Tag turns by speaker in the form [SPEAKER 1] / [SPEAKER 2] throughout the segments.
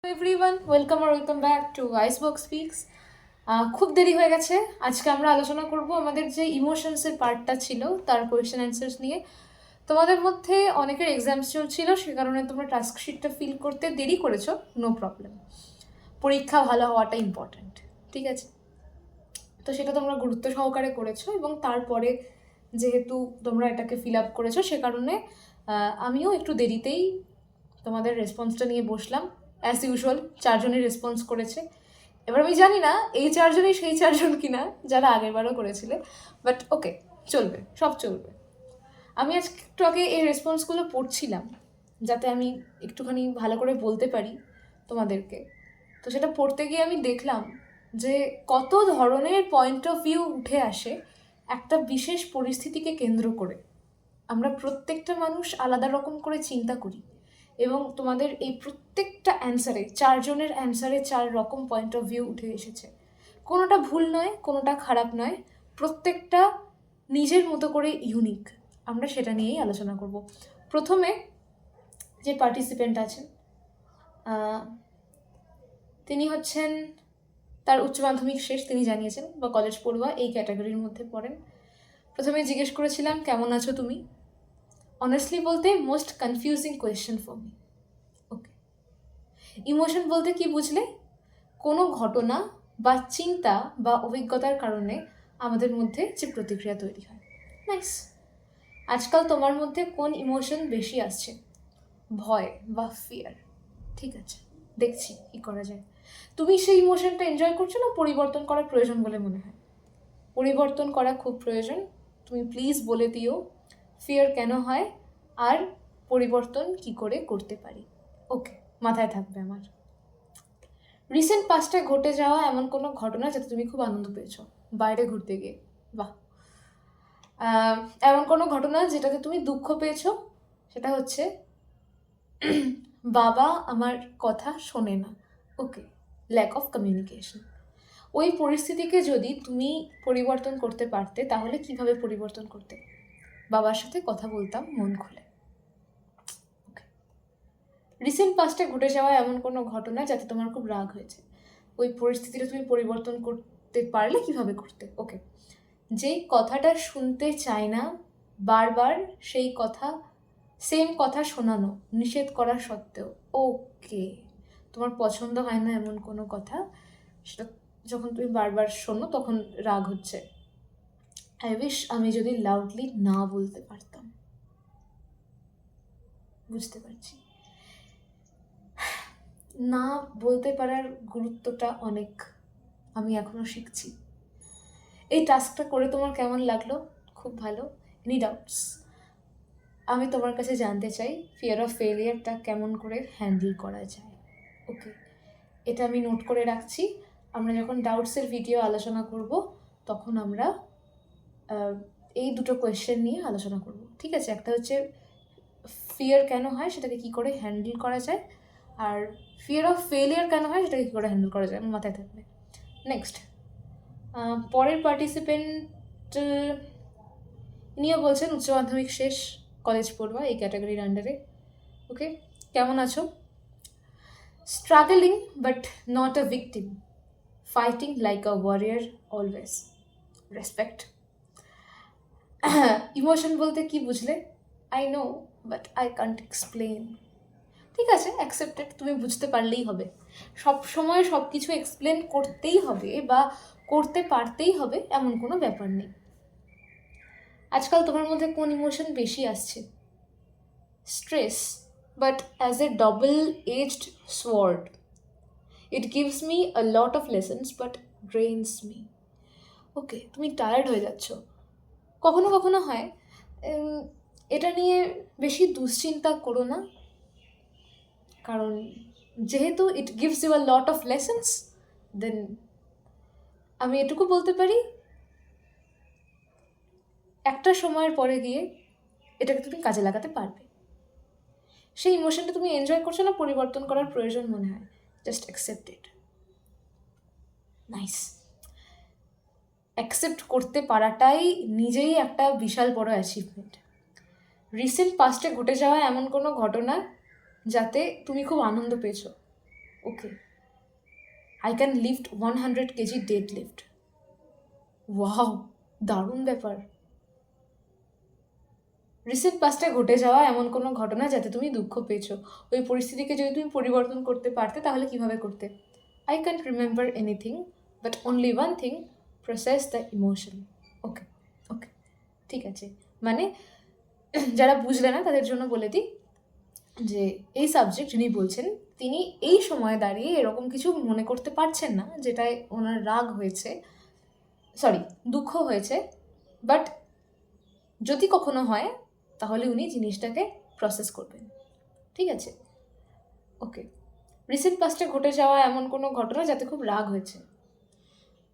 [SPEAKER 1] Everyone welcome back to icebox speaks. খুব দেরি হয়ে গেছে। আজকে আমরা আলোচনা করব আমাদের যে ইমোশনসের পার্টটা ছিল তার কোয়েশ্চেন অ্যান্সার্স নিয়ে। তোমাদের মধ্যে অনেকের এক্সামস চলছিল, সে কারণে তোমরা টাস্ক শিটটা ফিল করতে দেরি করেছো, নো প্রবলেম। পরীক্ষা ভালো হওয়াটা ইম্পর্ট্যান্ট, ঠিক আছে? তো সেটা তোমরা গুরুত্ব সহকারে করেছো এবং তারপরে যেহেতু তোমরা এটাকে ফিল আপ করেছো সে কারণে আমিও একটু দেরিতেই তোমাদের রেসপন্সটা নিয়ে বসলাম। অ্যাজ ইউজুয়াল 4 জনই রেসপন্স করেছে। এবার আমি জানি না এই 4 জনই সেই 4 জন কিনা যারা আগেরবারও করেছিলে, বাট ওকে, চলবে, সব চলবে। আমি আজকে একটু আগে এই রেসপন্সগুলো পড়ছিলাম যাতে আমি একটুখানি ভালো করে বলতে পারি তোমাদেরকে। তো সেটা পড়তে গিয়ে আমি দেখলাম যে কত ধরনের পয়েন্ট অফ ভিউ উঠে আসে একটা বিশেষ পরিস্থিতিকে কেন্দ্র করে। আমরা প্রত্যেকটা মানুষ আলাদা রকম করে চিন্তা করি এবং তোমাদের এই প্রত্যেকটা অ্যান্সারে 4 জনের অ্যান্সারে 4 রকম পয়েন্ট অফ ভিউ উঠে এসেছে। কোনোটা ভুল নয়, কোনোটা খারাপ নয়, প্রত্যেকটা নিজের মতো করে ইউনিক। আমরা সেটা নিয়েই আলোচনা করব। প্রথমে যে পার্টিসিপেন্ট আছেন তিনি হচ্ছেন, তার উচ্চ মাধ্যমিক শেষ, তিনি জানিয়েছেন, বা কলেজ পড়ুয়া এই ক্যাটাগরির মধ্যে পড়েন। প্রথমে জিজ্ঞেস করেছিলাম কেমন আছো তুমি। অনেস্টলি বলতে most confusing question for me. Okay, emotion বলতে কি বুঝলে? কোনো ঘটনা বা চিন্তা বা অভিজ্ঞতার কারণে আমাদের মধ্যে যে প্রতিক্রিয়া তৈরি হয়। নাইস। আজকাল তোমার মধ্যে কোন ইমোশন বেশি আসছে? ভয় বা ফিয়ার। ঠিক আছে, দেখছি কি করা যায়। তুমি সেই ইমোশনটা এনজয় করছো না পরিবর্তন করার প্রয়োজন বলে মনে হয়? পরিবর্তন করা খুব প্রয়োজন। তুমি প্লিজ বলে দিও ফিয়ার কেন হয় আর পরিবর্তন কি করে করতে পারি। ওকে, মাথায় থাকবে আমার। রিসেন্ট পাস্টে ঘটে যাওয়া এমন কোনো ঘটনা যাতে তুমি খুব আনন্দ পেয়েছো বাইরে ঘুরতে গিয়ে? বাহ। এমন কোনো ঘটনা যেটাতে তুমি দুঃখ পেয়েছো? সেটা হচ্ছে বাবা আমার কথা শোনে না। ওকে, ল্যাক অফ কমিউনিকেশন। ওই পরিস্থিতিকে যদি তুমি পরিবর্তন করতে পারতে তাহলে কিভাবে পরিবর্তন করতে? বাবার সাথে কথা বলতাম মন খুলে। ওকে, রিসেন্ট পাস্টে ঘটে যাওয়া এমন কোনো ঘটনা যাতে তোমার খুব রাগ হয়েছে, ওই পরিস্থিতিটা তুমি পরিবর্তন করতে পারলে কিভাবে করতে? ওকে, যেই কথাটা শুনতে চায় না বারবার সেই কথা, সেম কথা শোনানো নিষেধ করা সত্ত্বেও। ওকে, তোমার পছন্দ হয় না এমন কোনো কথা, সেটা যখন তুমি বারবার শোনো তখন রাগ হচ্ছে। আই উইশ আমি যদি লাউডলি না বলতে পারতাম। বুঝতে পারছি, না বলতে পারার গুরুত্বটা অনেক, আমি এখনো শিখছি। এই টাস্কটা করে তোমার কেমন লাগলো? খুব ভালো। Any doubts? আমি তোমার কাছে জানতে চাই ফিয়ার অফ ফেলিয়ারটা কেমন করে হ্যান্ডেল করা যায়। ওকে, এটা আমি নোট করে রাখছি। আমরা যখন ডাউটসের ভিডিও আলোচনা করব তখন আমরা এই দুটো কোয়েশ্চেন নিয়ে আলোচনা করব, ঠিক আছে? একটা হচ্ছে ফিয়ার কেন হয় সেটাকে কী করে হ্যান্ডেল করা যায়, আর ফিয়ার অফ ফেলিয়ার কেন হয় সেটাকে কী করে হ্যান্ডেল করা যায়, আমার মাথায় থাকবে। নেক্সট, পরের পার্টিসিপেন্ট ইনিও বলছেন উচ্চ মাধ্যমিক শেষ, কলেজ পড়ুয়া এই ক্যাটাগরির আন্ডারে। ওকে, কেমন আছো? Struggling but not a victim, fighting like a warrior always, respect. Emotion বলতে কি বুঝলে? I know but I can't explain. ঠিক আছে, অ্যাকসেপ্টেড, তুমি বুঝতে পারলেই হবে। সব সময় সব কিছু এক্সপ্লেন করতেই হবে বা করতে পারতেই হবে এমন কোনো ব্যাপার নেই। আজকাল তোমার মধ্যে কোন ইমোশন বেশি আসছে? Stress, but as a double edged sword. It gives me a lot of lessons but drains me. Okay, তুমি টায়ার্ড হয়ে যাচ্ছ। কখনো কখনো হয়, এটা নিয়ে বেশি দুশ্চিন্তা করো না, কারণ যেহেতু it gives you a lot of lessons, then আমি এটুকু বলতে পারি একটা সময়ের পরে গিয়ে এটাকে তুমি কাজে লাগাতে পারবে। সেই ইমোশনটা তুমি এনজয় করছো না পরিবর্তন করার প্রয়োজন মনে হয়, just accept it. Nice. Accept করতে পারাটাই নিজেই একটা বিশাল বড় অ্যাচিভমেন্ট। রিসেন্ট পাস্টে ঘটে যাওয়া এমন কোনো ঘটনা যাতে তুমি খুব আনন্দ পেয়েছো? Okay, I can lift 100 KG dead lift. Wow, দারুণ ব্যাপার। রিসেন্ট পাস্টে ঘটে যাওয়া এমন কোনো ঘটনা যাতে তুমি দুঃখ পেয়েছো, ওই পরিস্থিতিকে যদি তুমি পরিবর্তন করতে পারতে তাহলে কিভাবে করতে? I can't remember anything, but only one thing, process the emotion. Okay, okay, ঠিক আছে। মানে যারা বুঝলে না তাদের জন্য বলে দিই যে এই সাবজেক্ট যিনি বলছেন তিনি এই সময়ে দাঁড়িয়ে এরকম কিছু মনে করতে পারছেন না যেটায় ওনার রাগ হয়েছে, সরি দুঃখ হয়েছে, বাট যদি কখনো হয় তাহলে উনি জিনিসটাকে প্রসেস করবেন। ঠিক আছে, ওকে। রিসেন্ট পাস্টে ঘটে যাওয়া এমন কোনো ঘটনা যাতে খুব রাগ হয়েছে,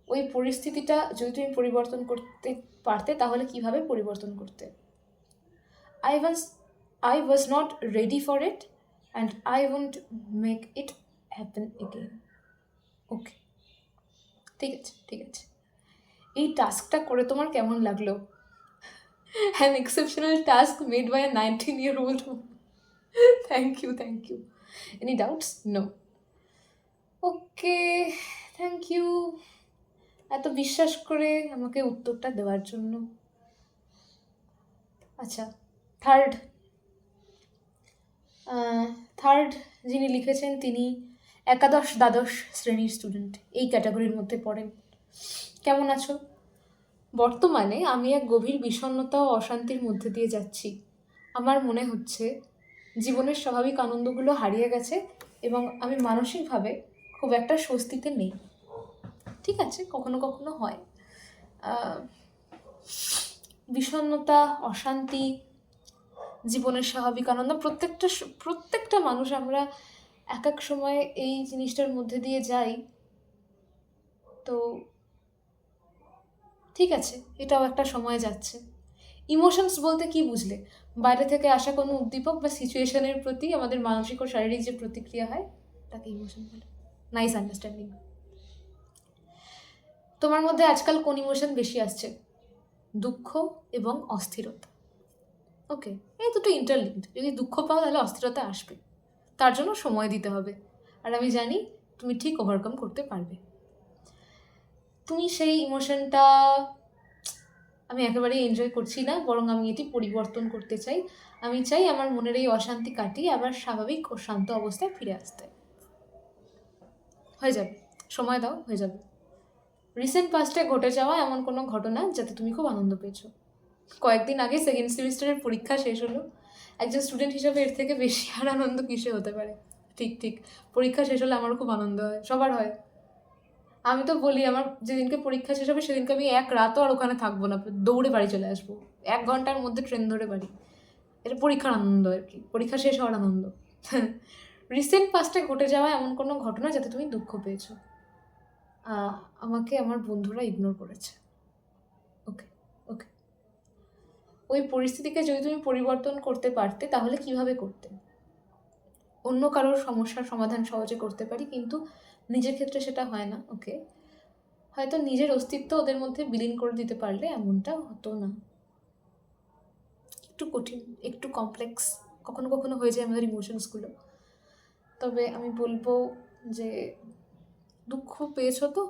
[SPEAKER 1] ওই পরিস্থিতিটা যদি তুমি পরিবর্তন করতে পারতে তাহলে কিভাবে পরিবর্তন করতে? I was not ready for it and I won't make it happen again. ওকে, ঠিক আছে, ঠিক আছে। এই টাস্কটা করে তোমার কেমন লাগলো? An exceptional task made by a 19-year-old woman. Thank you, thank you. Any doubts? No. Okay, thank you এত বিশ্বাস করে আমাকে উত্তরটা দেওয়ার জন্য। আচ্ছা, থার্ড যিনি লিখেছেন তিনি একাদশ দ্বাদশ শ্রেণীর স্টুডেন্ট, এই ক্যাটাগরির মধ্যে পড়েন। কেমন আছো? বর্তমানে আমি এক গভীর বিষণ্ণতা ও অশান্তির মধ্যে দিয়ে যাচ্ছি। আমার মনে হচ্ছে জীবনের স্বাভাবিক আনন্দগুলো হারিয়ে গেছে এবং আমি মানসিকভাবে খুব একটা স্বস্তিতে নেই। ঠিক আছে, কখনো কখনো হয়। বিষণ্ণতা, অশান্তি, জীবনের স্বাভাবিক আনন্দ, প্রত্যেকটা মানুষ আমরা এক এক সময় এই জিনিসটার মধ্যে দিয়ে যাই। তো ঠিক আছে, এটাও একটা সময় যাচ্ছে। ইমোশনস বলতে কি বুঝলে? বাইরে থেকে আসা কোনো উদ্দীপক বা সিচুয়েশনের প্রতি আমাদের মানসিক ও শারীরিক যে প্রতিক্রিয়া হয় তাকে ইমোশন বলে। Nice understanding. তোমার মধ্যে আজকাল কোন ইমোশন বেশি আসছে? দুঃখ এবং অস্থিরতা। ওকে, এই দুটো ইন্টারলিঙ্কড। যদি দুঃখ পাও তাহলে অস্থিরতা আসবে, তার জন্য সময় দিতে হবে। আর আমি জানি তুমি ঠিক ওভারকাম করতে পারবে। তুমি সেই ইমোশনটা, আমি একেবারেই এনজয় করছি না, বরং আমি এটি পরিবর্তন করতে চাই। আমি চাই আমার মনের এই অশান্তি কাটিয়ে আবার স্বাভাবিক ও শান্ত অবস্থায় ফিরে আসতে। হয়ে যাবে, সময় দাও, হয়ে যাবে। রিসেন্ট পাস্টে ঘটে যাওয়া এমন কোনো ঘটনা যাতে তুমি খুব আনন্দ পেয়েছো? কয়েকদিন আগে সেকেন্ড সেমিস্টারের পরীক্ষা শেষ হলো। একজন স্টুডেন্ট হিসেবে এর থেকে বেশি আর আনন্দ কিসে হতে পারে? ঠিক ঠিক, পরীক্ষা শেষ হলে আমারও খুব আনন্দ হয়, সবার হয়। আমি তো বলি আমার যেদিনকে পরীক্ষা শেষ হবে সেদিনকে আমি এক রাতও আর ওখানে থাকবো না, দৌড়ে বাড়ি চলে আসবো, 1 ঘন্টার মধ্যে ট্রেন ধরে বাড়ি। এটা পরীক্ষার আনন্দ আর কি, পরীক্ষা শেষ হওয়ার আনন্দ। রিসেন্ট পাস্টে ঘটে যাওয়া এমন কোনো ঘটনা যাতে তুমি দুঃখ পেয়েছো? আমাকে আমার বন্ধুরা ইগনোর করেছে। ওকে, ওকে। ওই পরিস্থিতিকে যদি তুমি পরিবর্তন করতে পারতে তাহলে কিভাবে করতে? অন্য কারোর সমস্যার সমাধান সহজে করতে পারি, কিন্তু নিজের ক্ষেত্রে সেটা হয় না। ওকে, হয়তো নিজের অস্তিত্ব ওদের মধ্যে বিলীন করে দিতে পারলে এমনটা হতো না। একটু কঠিন, একটু কমপ্লেক্স কখনো কখনো হয়ে যায় আমাদের ইমোশনসগুলো। তবে আমি বলবো যে দুঃখ পেয়েছো তো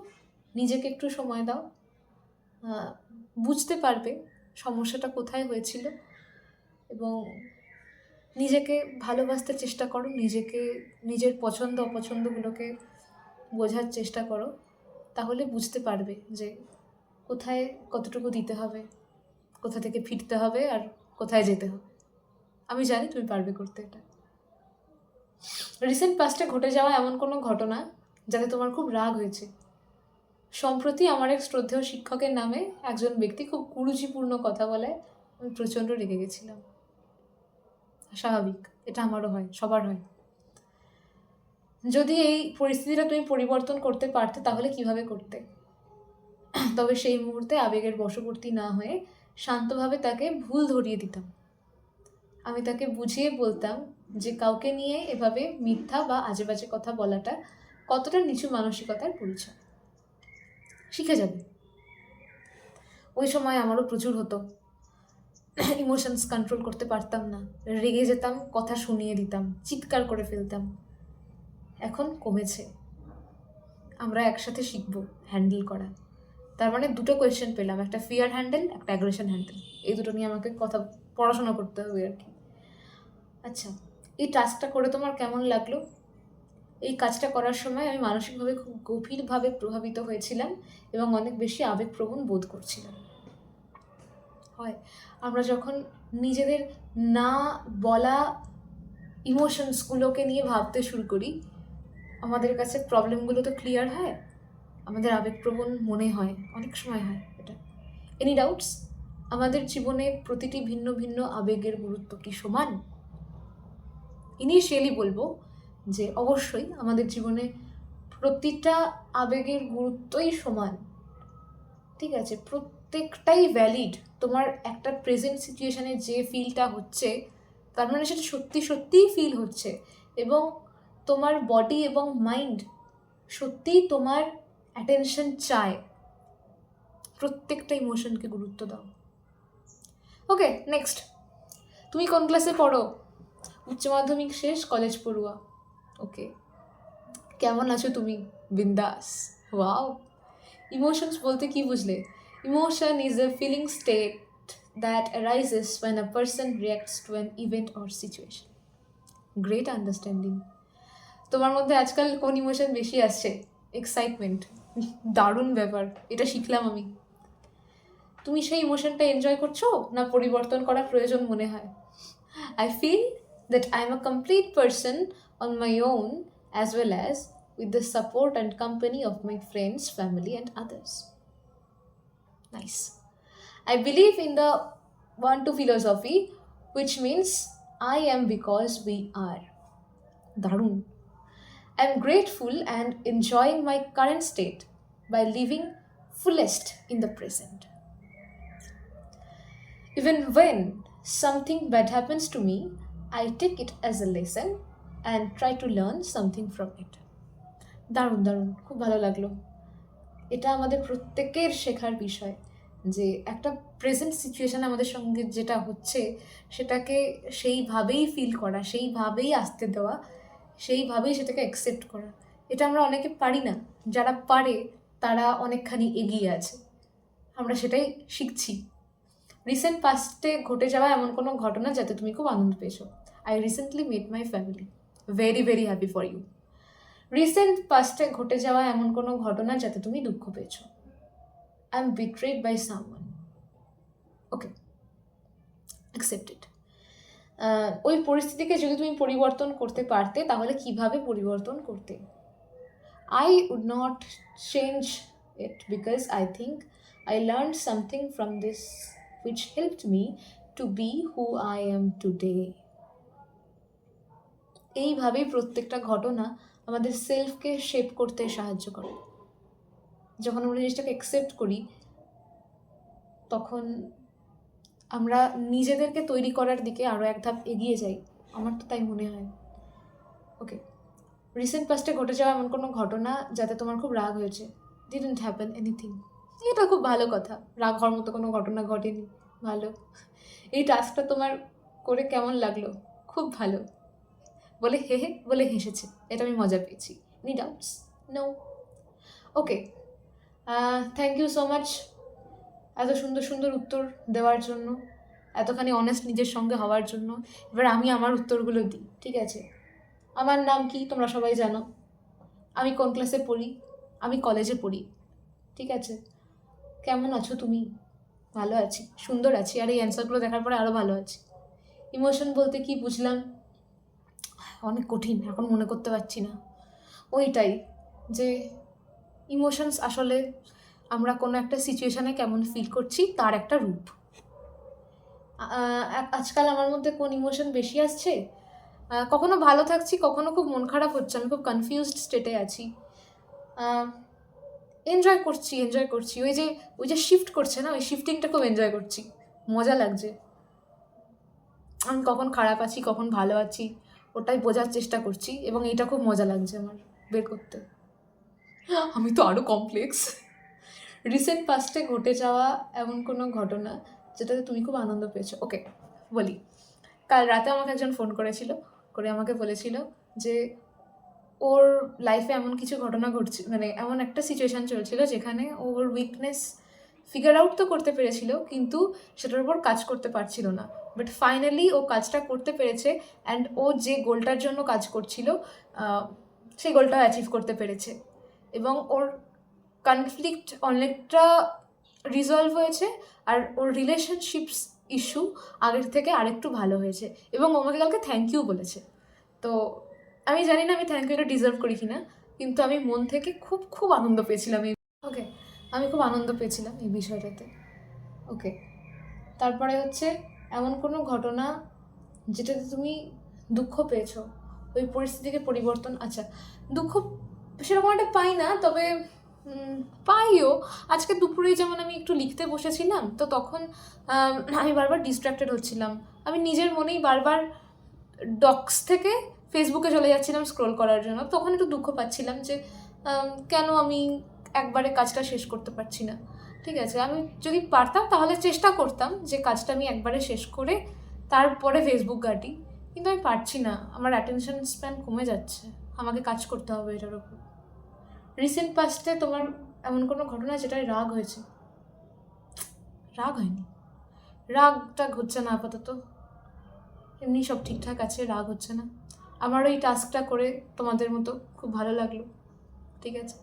[SPEAKER 1] নিজেকে একটু সময় দাও, বুঝতে পারবে সমস্যাটা কোথায় হয়েছিল, এবং নিজেকে ভালোবাসতে চেষ্টা করো, নিজের পছন্দ অপছন্দগুলোকে বোঝার চেষ্টা করো, তাহলে বুঝতে পারবে যে কোথায় কতটুকু দিতে হবে, কোথা থেকে ফিরতে হবে আর কোথায় যেতে হবে। আমি জানি তুমি পারবে করতে এটা। রিসেন্ট পাস্টে ঘটে যাওয়া এমন কোনো ঘটনা যাতে তোমার খুব রাগ হয়েছে? সম্প্রতি আমার এক শ্রদ্ধেয় শিক্ষকের নামে একজন ব্যক্তি খুব কুরুচিপূর্ণ কথা বলে আমি প্রচণ্ড রেগে গেছিলাম। স্বাভাবিক, এটা আমারও হয়, সবার হয়। যদি এই পরিস্থিতিটা তুমি পরিবর্তন করতে পারতে তাহলে কিভাবে করতে? তবে সেই মুহূর্তে আবেগের বশবর্তী না হয়ে শান্তভাবে তাকে ভুল ধরিয়ে দিতাম। আমি তাকে বুঝিয়ে বলতাম যে কাউকে নিয়ে এভাবে মিথ্যা বা আজে বাজে কথা বলাটা কতটা নিচু মানসিকতার পরিচয়। শিখে যাবে। ওই সময় আমারও প্রচুর হতো, ইমোশনস কন্ট্রোল করতে পারতাম না, রেগে যেতাম, কথা শুনিয়ে দিতাম, চিৎকার করে ফেলতাম। এখন কমেছে। আমরা একসাথে শিখবো হ্যান্ডেল করা। তার মানে দুটো কোয়েশ্চেন পেলাম, একটা ফিয়ার হ্যান্ডেল, একটা অ্যাগ্রেশন হ্যান্ডেল। এই দুটো নিয়ে আমাকে পড়াশোনা করতে হবে আর কি। আচ্ছা, এই টাস্কটা করে তোমার কেমন লাগলো? এই কাজটা করার সময় আমি মানসিকভাবে খুব গভীরভাবে প্রভাবিত হয়েছিলাম এবং অনেক বেশি আবেগপ্রবণ বোধ করছিলাম। হয় আমরা যখন নিজেদের না বলা ইমোশনসগুলোকে নিয়ে ভাবতে শুরু করি, আমাদের কাছে প্রবলেমগুলো তো ক্লিয়ার হয়, আমাদের আবেগপ্রবণ মনে হয়, অনেক সময় হয় এটা। Any doubts? আমাদের জীবনে প্রতিটি ভিন্ন ভিন্ন আবেগের গুরুত্ব কি সমান? ইনিশিয়ালি বলবো যে অবশ্যই আমাদের জীবনে প্রতিটা আবেগের গুরুত্বই সমান। ঠিক আছে, প্রত্যেকটাই ভ্যালিড। তোমার একটা প্রেজেন্ট সিচুয়েশানে যে ফিলটা হচ্ছে, তার মানে সেটা সত্যি সত্যিই ফিল হচ্ছে, এবং তোমার বডি এবং মাইন্ড সত্যিই তোমার অ্যাটেনশন চায়। প্রত্যেকটা ইমোশনকে গুরুত্ব দাও। ওকে, নেক্সট। তুমি কোন ক্লাসে পড়ো? উচ্চ মাধ্যমিক শেষ, কলেজ পড়ুয়া। ওকে, কেমন আছো তুমি? বিন্দাস। ওয়াও। ইমোশনস বলতে কি বুঝলে? Emotion is a feeling state that arises when a person reacts to an event or situation. Great understanding. তোমার মধ্যে আজকাল কোন ইমোশন বেশি আসছে? এক্সাইটমেন্ট। দারুণ ব্যাপার, এটা শিখলাম আমি। তুমি সেই ইমোশনটা এনজয় করছো না পরিবর্তন করার প্রয়োজন মনে হয়? I feel that I'm a complete person on my own, as well as with the support and company of my friends, family, and others. Nice. I believe in the One-to philosophy, which means I am because we are. Darun. I'm grateful and enjoying my current state by living fullest in the present. Even when something bad happens to me, I take it as a lesson and try to learn something from it. দারুণ দারুণ, খুব ভালো লাগলো। এটা আমাদের প্রত্যেকের শেখার বিষয়, যে একটা প্রেজেন্ট সিচুয়েশান আমাদের সঙ্গে যেটা হচ্ছে সেটাকে সেইভাবেই ফিল করা, সেইভাবেই আসতে দেওয়া, সেইভাবেই সেটাকে অ্যাকসেপ্ট করা। এটা আমরা অনেকে পারি না। যারা পারে তারা অনেকখানি এগিয়ে আছে, আমরা সেটাই শিখছি। রিসেন্ট পাস্টে ঘটে যাওয়া এমন কোনো ঘটনা যাতে তুমি খুব আনন্দ পেয়েছো? I recently met my family, very very happy for you. Recent পাস্টে ঘটে যাওয়া এমন কোনো ঘটনা যাতে তুমি দুঃখ পেয়েছো? I am betrayed by someone. Okay, accept it. ওই পরিস্থিতিকে যদি তুমি পরিবর্তন করতে পারতে তাহলে কিভাবে পরিবর্তন করতে? I would not change it because I think I learned something from this which helped me to be who I am today. এইভাবেই প্রত্যেকটা ঘটনা আমাদের সেলফকে শেপ করতে সাহায্য করে। যখন আমরা জিনিসটাকে অ্যাকসেপ্ট করি তখন আমরা নিজেদেরকে তৈরি করার দিকে আরও এক ধাপ এগিয়ে যাই, আমার তো তাই মনে হয়। ওকে, রিসেন্ট পাস্টে ঘটে যাওয়া এমন কোনো ঘটনা যাতে তোমার খুব রাগ হয়েছে? Didn't happen anything. এটা খুব ভালো কথা, রাগ হওয়ার মতো কোনো ঘটনা ঘটেনি। ভালো। এই টাস্কটা তোমার করে কেমন লাগলো? খুব ভালো। বলে হে হে বলে হেসেছে, এটা আমি মজা পেয়েছি। Any doubts? No. Okay, thank you so much এত সুন্দর সুন্দর উত্তর দেওয়ার জন্য, এতখানি অনেস্ট নিজের সঙ্গে হওয়ার জন্য। এবার আমি আমার উত্তরগুলো দিই, ঠিক আছে? আমার নাম কি তোমরা সবাই জানো, আমি কোন ক্লাসে পড়ি, আমি কলেজে পড়ি, ঠিক আছে? কেমন আছো তুমি? ভালো আছি, সুন্দর আছি, আর এই অ্যান্সারগুলো দেখার পরে আরও ভালো আছি। ইমোশন বলতে কি বুঝলাম? অনেক কঠিন, এখন মনে করতে পারছি না। ওইটাই যে ইমোশনস আসলে আমরা কোনো একটা সিচুয়েশানে কেমন ফিল করছি তার একটা রূপ। আজকাল আমার মধ্যে কোন ইমোশন বেশি আসছে? কখনো ভালো থাকছি, কখনো খুব মন খারাপ হচ্ছে, আমি খুব কনফিউজড স্টেটে আছি। এনজয় করছি ওই যে শিফট করছে না, ওই শিফটিংটা খুব এনজয় করছি, মজা লাগছে। আমি কখন খারাপ আছি কখন ভালো আছি ওটাই বোঝার চেষ্টা করছি, এবং এইটা খুব মজা লাগছে আমার বের করতে। আমি তো আরও কমপ্লেক্স। রিসেন্ট পাস্টে ঘটে যাওয়া এমন কোনো ঘটনা যেটাতে তুমি খুব আনন্দ পেয়েছো? ওকে, বলি। কাল রাতে আমাকে একজন ফোন করেছিল, করে আমাকে বলেছিল যে ওর লাইফে এমন কিছু ঘটনা ঘটছে, মানে এমন একটা সিচুয়েশান চলছিল যেখানে ওর উইকনেস ফিগার আউট তো করতে পেরেছিল, কিন্তু সেটার উপর কাজ করতে পারছিল না। বাট ফাইনালি ও কাজটা করতে পেরেছে, অ্যান্ড ও যে গোলটার জন্য কাজ করছিল সেই গোলটা অ্যাচিভ করতে পেরেছে। এবং ওর কনফ্লিক্ট অনেকটা রিজলভ হয়েছে, আর ওর রিলেশনশিপস ইস্যু আগের থেকে আরেকটু ভালো হয়েছে, এবং ও আমাকে কালকে থ্যাংক ইউ বলেছে। তো আমি জানি না আমি থ্যাংক ইউটা ডিজার্ভ করি কিনা, কিন্তু আমি মন থেকে খুব খুব আনন্দ পেয়েছিলাম ওকে, আমি খুব আনন্দ পেয়েছিলাম এই বিষয়টাতে। ওকে, তারপরে হচ্ছে এমন কোনো ঘটনা যেটাতে তুমি দুঃখ পেয়েছো, ওই পরিস্থিতিকে পরিবর্তন, আচ্ছা দুঃখ সেরকম একটা পাই না, তবে পাইও। আজকে দুপুরে যেমন আমি একটু লিখতে বসেছিলাম, তো তখন আমি বারবার ডিস্ট্র্যাক্টেড হচ্ছিলাম। আমি নিজের মনেই বারবার ডক্স থেকে ফেসবুকে চলে যাচ্ছিলাম স্ক্রোল করার জন্য। তখন একটু দুঃখ পাচ্ছিলাম যে কেন আমি একবারে কাজটা শেষ করতে পারছি না। ঠিক আছে, আমি যদি পারতাম তাহলে চেষ্টা করতাম যে কাজটা আমি একবারে শেষ করে তারপরে ফেসবুক ঘাঁটি, কিন্তু আমি পারছি না। আমার অ্যাটেনশন স্প্যান কমে যাচ্ছে, আমাকে কাজ করতে হবে এটার উপর। রিসেন্ট পাস্টে তোমার এমন কোনো ঘটনা যেটায় রাগ হয়েছে? রাগ হয়নি, রাগটা হচ্ছে না আপাতত, এমনি সব ঠিকঠাক আছে, রাগ হচ্ছে না। আমার ওই টাস্কটা করে তোমাদের মতো খুব ভালো লাগলো, ঠিক আছে।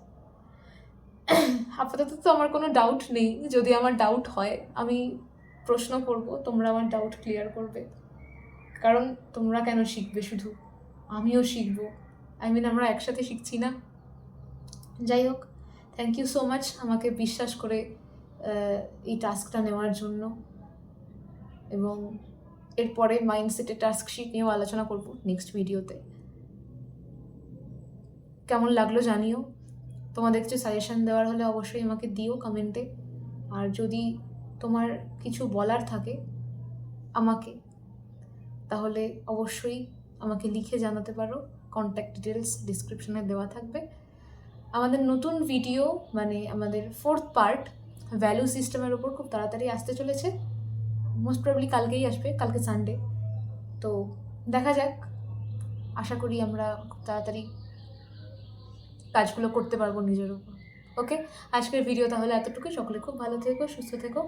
[SPEAKER 1] আপাতত তো আমার কোনো ডাউট নেই, যদি আমার ডাউট হয় আমি প্রশ্ন করব, তোমরা আমার ডাউট ক্লিয়ার করবে, কারণ তোমরা কেন শিখবে, শুধু আমিও শিখবো। আমরা একসাথে শিখছি না? যাই হোক, থ্যাংক ইউ সো মাচ আমাকে বিশ্বাস করে এই টাস্কটা নেওয়ার জন্য। এবং এরপরে মাইন্ডসেটের টাস্ক শিট নিয়েও আলোচনা করব নেক্সট ভিডিওতে। কেমন লাগলো জানিও, তোমাদের কিছু সাজেশন দেওয়ার হলে অবশ্যই আমাকে দিও কমেন্টে। আর যদি তোমার কিছু বলার থাকে আমাকে, তাহলে অবশ্যই আমাকে লিখে জানাতে পারো, কন্ট্যাক্ট ডিটেলস ডিসক্রিপশনে দেওয়া থাকবে। আমাদের নতুন ভিডিও, মানে আমাদের 4th পার্ট ভ্যালু সিস্টেমের ওপর খুব তাড়াতাড়ি আসতে চলেছে, মোস্ট প্রবলি কালকেই আসবে, কালকে সানডে। তো দেখা যাক, আশা করি আমরা খুব তাড়াতাড়ি কাজগুলো করতে পারবো নিজের উপর। ওকে, আজকের ভিডিও তাহলে এতটুকুই। সকলে খুব ভালো থেকো, সুস্থ থেকো।